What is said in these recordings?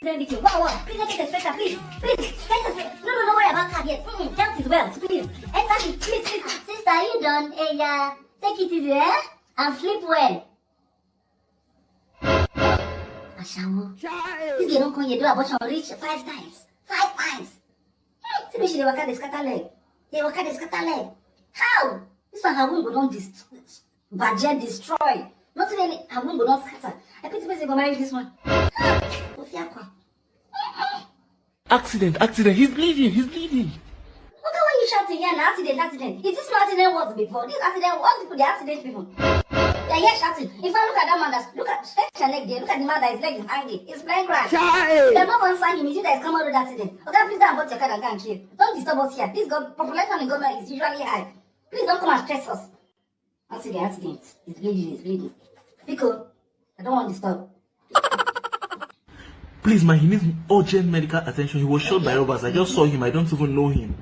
Wow, please let us respect her, please. Please, let us respect. No, don't worry about her yet. Health is wealth, please. Exactly, please. Sister, you done? Hey, take it easy, eh? And sleep well. Ashawo. This girl don't come here do abortion reach 5 times. 5 times. See me, she dey waka dey scatter leg. Dey waka dey scatter leg. How? This one her womb go don budget destroy. Not really, her womb go don scatter. I pity person go marry this one. Accident, he's bleeding. Look at why you shouting here, accident. Is this not accident words before? This accident, what people, the accident people. They're here shouting. In fact, look at that man stretch your leg there. Look at the man that his leg is hanging. He's playing grass. They're not going to find him. Is it that come out of the accident? Okay, please don't put your car and go and kill. Don't disturb us here. This population in government is usually high. Please don't come and stress us. Accident. It's bleeding. Pico, I don't want to disturb. Please, man, he needs urgent medical attention. He was shot by robbers. I just saw him. I don't even know him.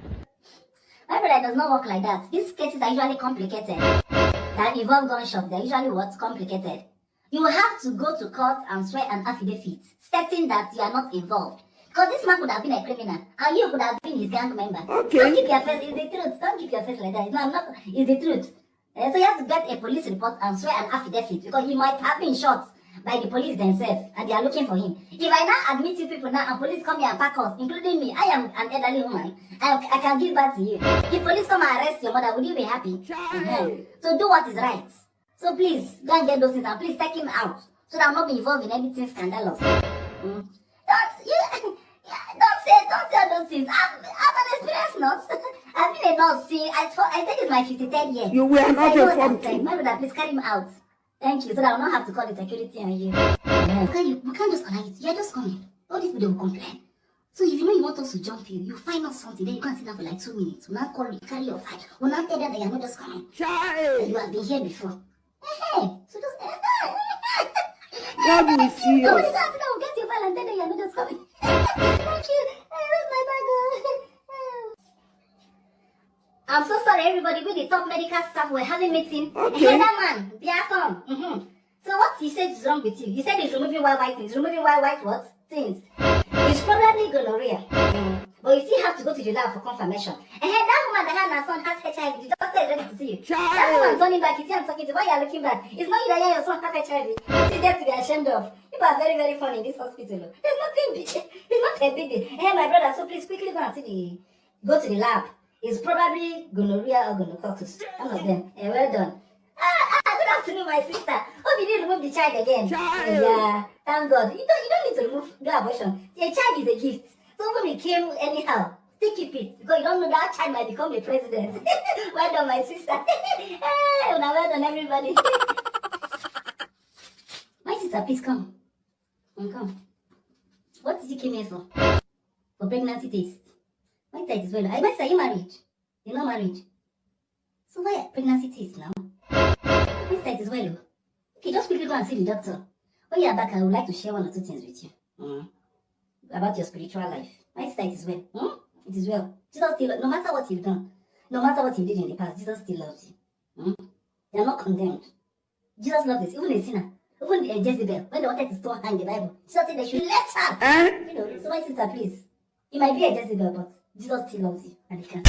My brother, does not work like that. These cases are usually complicated. That involve gunshot. They're usually what's complicated. You have to go to court and swear an affidavit stating that you are not involved. Because this man could have been a criminal and you could have been his gang member. Okay. Don't keep your face. It's the truth. Don't keep your face like that. No, I'm not. It's the truth. So you have to get a police report and swear an affidavit because he might have been shot by the police themselves and they are looking for him. If I now admit you people now and police come here and pack us, including me, I am an elderly woman, I can give back to you. If police come and arrest your mother, would you be happy? So do what is right. So please, go and get those things and please take him out so that I'm not be involved in anything scandalous. Don't say all those things. I'm an experienced nurse. I've been a nurse. See, I think it's my 53rd year. You were not a problem. My brother, please carry him out. Thank you, so that I will not have to call the security on you. We can't just allow it. You're just coming. All these people will complain. So if you know you want us to jump you find us something, then you can't sit down for like 2 minutes. We'll not call you, carry your fight. We'll not tell them that you're not just coming. Child. You have been here before. Hey, so just... God will see you. Nobody can sit down, get your file and tell them you're not just coming. Thank you. Where's my bag? I'm so sorry, everybody. With the top medical staff, we're having meeting. Okay. That man, Biaton. So what he said is wrong with you? He said he's removing white things. Removing white what? Things. It's probably gonorrhea. But you still have to go to the lab for confirmation. And that woman that had her son has HIV. The doctor is ready to see you. That woman turning back, you see I'm talking to. Why are you looking back? It's not you that your son has HIV. It's there to be ashamed of. People are very, very funny in this hospital. There's nothing big. It's not a big deal. Hey, my brother, so please quickly go and see go to the lab. It's probably gonorrhea or gonococcus. One of them. Well done. Good afternoon, my sister. Hope you didn't remove the child again. Yeah, thank God. You don't need to remove the abortion. The child is a gift. So when we came anyhow, still keep it. Because you don't know that child might become a president. Well done, my sister. Hey, well done, everybody. My sister, please come. Come. What did you come here for? For pregnancy test. My side is well. My sister, are you married? You're not married. So why pregnancy test now? My side is well. Okay, just quickly go and see the doctor. When you are back, I would like to share 1 or 2 things with you. About your spiritual life. My side is well. It is well. Jesus still, no matter what you've done, no matter what you did in the past, Jesus still loves you. You are not condemned. Jesus loves this. Even a sinner. Even Jezebel, when they wanted to stone hang the Bible, Jesus said they should let her. You know, so my sister, please. You might be a Jezebel, but Jesus still loves you. And he can.